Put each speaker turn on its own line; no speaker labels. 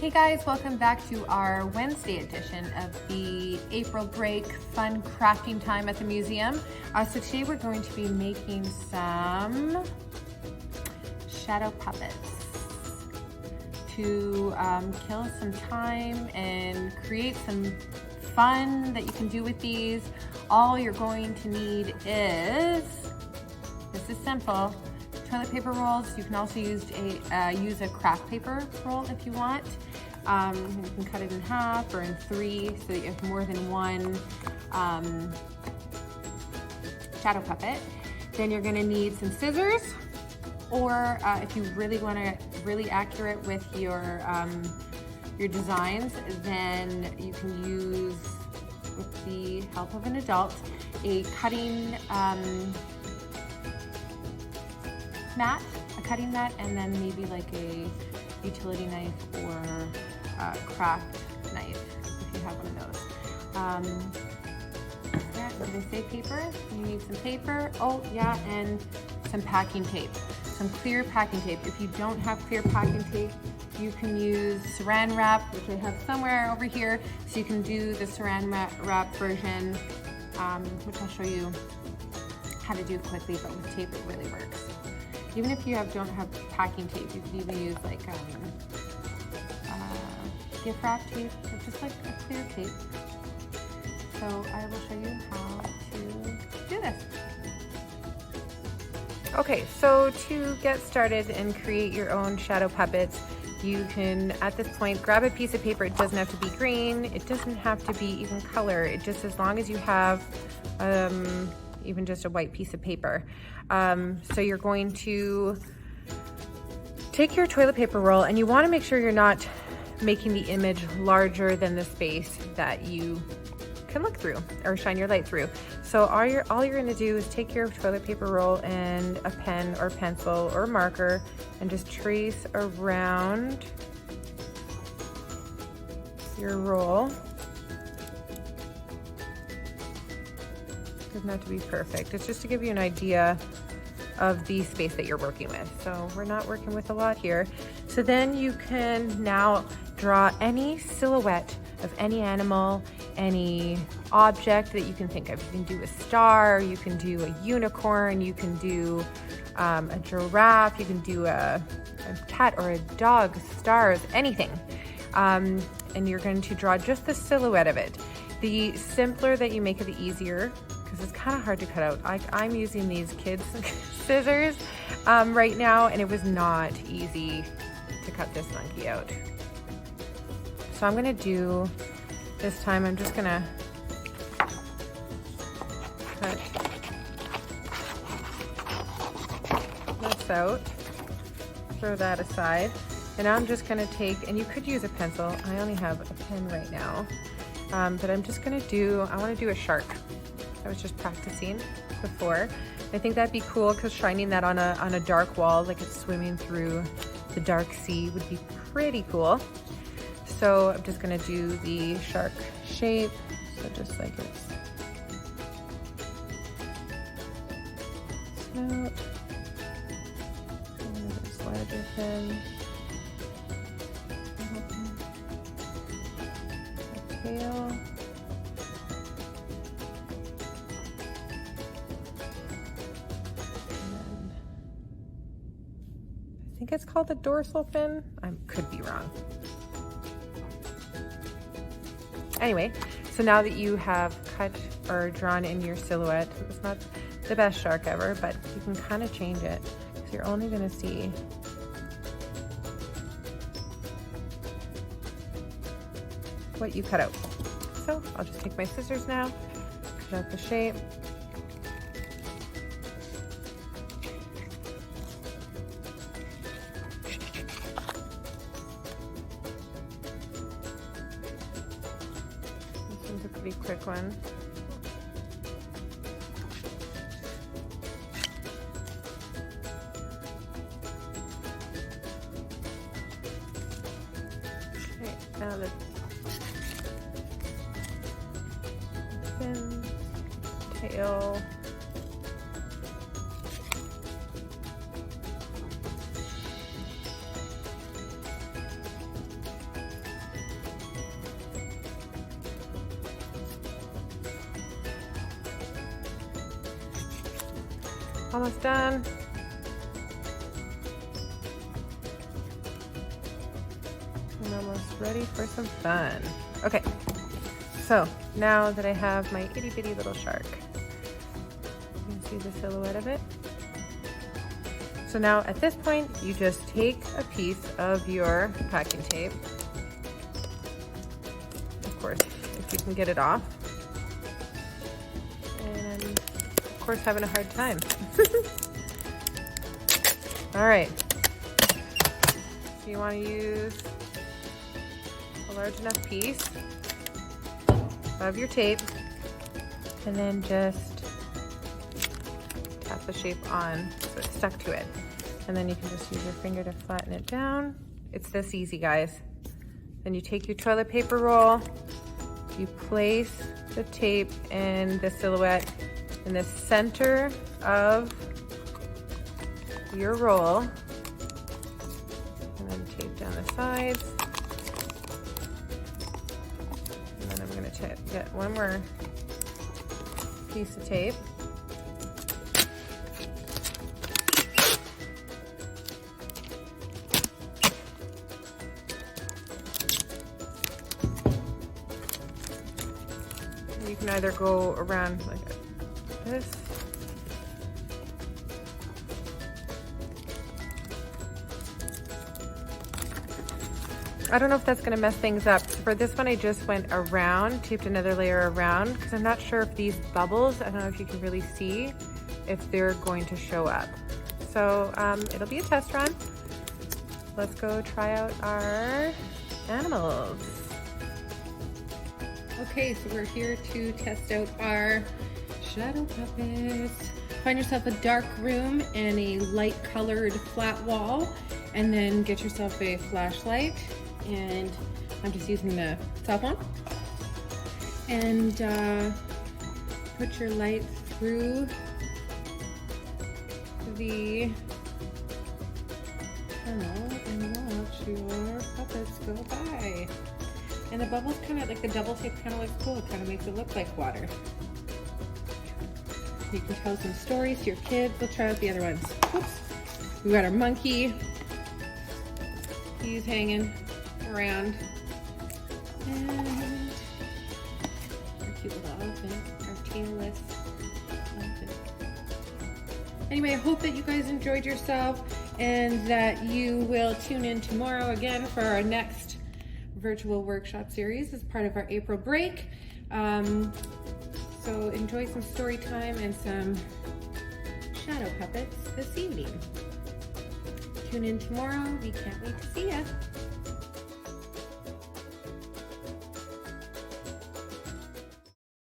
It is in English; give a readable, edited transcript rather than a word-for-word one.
Hey guys, welcome back to our Wednesday edition of the April break fun crafting time at the museum. So today we're going to be making some shadow puppets to kill some time and create some fun that you can do with these. All you're going to need is, this is simple, toilet paper rolls. You can also use a craft paper roll if you want. You can cut it in half or in three so that you have more than one shadow puppet. Then you're gonna need some scissors, or if you really want to really accurate with your designs, then you can use, with the help of an adult, a cutting mat, and then maybe like a utility knife or a craft knife if you have one of those. Yeah, did I say paper? You need some paper. Oh yeah, and some packing tape, some clear packing tape. If you don't have clear packing tape, you can use saran wrap, which I have somewhere over here. So you can do the saran wrap version, which I'll show you how to do quickly, but with tape it really works. Even if you don't have packing tape, you can even use like gift wrap tape, or just like a clear tape. So I will show you how to do this. Okay, so to get started and create your own shadow puppets, you can, at this point, grab a piece of paper. It doesn't have to be green. It doesn't have to be even color. It just, as long as you have even just a white piece of paper. So you're going to take your toilet paper roll, and you want to make sure you're not making the image larger than the space that you can look through or shine your light through. So all you're going to do is take your toilet paper roll and a pen or pencil or marker and just trace around your roll. Doesn't have to be perfect. It's just to give you an idea of the space that you're working with. So we're not working with a lot here. So then you can now draw any silhouette of any animal, any object that you can think of. You can do a star, you can do a unicorn, you can do a giraffe, you can do a cat or a dog, stars, anything. And you're going to draw just the silhouette of it. The simpler that you make it, the easier, because it's kind of hard to cut out. I'm using these kids' scissors right now, and it was not easy to cut this monkey out. So I'm gonna do, this time I'm just gonna cut this out, throw that aside, and now I'm just gonna take, and you could use a pencil, I only have a pen right now, but I'm just gonna do, I wanna do a shark. I was just practicing before. I think that'd be cool because shining that on a dark wall, like it's swimming through the dark sea, would be pretty cool. So I'm just gonna do the shark shape. So just like it's snout, and this larger fin, the tail. I think it's called the dorsal fin. I could be wrong. Anyway, so now that you have cut or drawn in your silhouette, it's not the best shark ever, but you can kind of change it because you're only going to see what you cut out. So I'll just take my scissors now, cut out the shape. A pretty quick one. Okay, now the fin, tail, Almost done. I'm almost ready for some fun. Okay, so now that I have my itty bitty little shark, you can see the silhouette of it. So now at this point, you just take a piece of your packing tape. Of course, if you can get it off. And I'm, of course, having a hard time. All right, so you want to use a large enough piece of your tape and then just tap the shape on so it's stuck to it. And then you can just use your finger to flatten it down. It's this easy, guys. Then you take your toilet paper roll, you place the tape and the silhouette in the center of your roll, and then tape down the sides. And then I'm going to get one more piece of tape. And you can either go around like this, I don't know if that's gonna mess things up. For this one, I just went around, taped another layer around, because I'm not sure if these bubbles, I don't know if you can really see, if they're going to show up. So it'll be a test run. Let's go try out our animals. Okay, so we're here to test out our shadow puppets. Find yourself a dark room and a light colored flat wall, and then get yourself a flashlight. And I'm just using the cell phone. And put your light through the tunnel and watch your puppets go by. And the bubbles kind of, like the double shape kind of looks cool. It kind of makes it look like water. You can tell some stories to your kids. We'll try out the other ones. Oops. We got our monkey. He's hanging around. And our cute little elephant, our tailless elephant. Anyway, I hope that you guys enjoyed yourself and that you will tune in tomorrow again for our next virtual workshop series as part of our April break. So enjoy some story time and some shadow puppets this evening. Tune in tomorrow. We can't wait to see ya.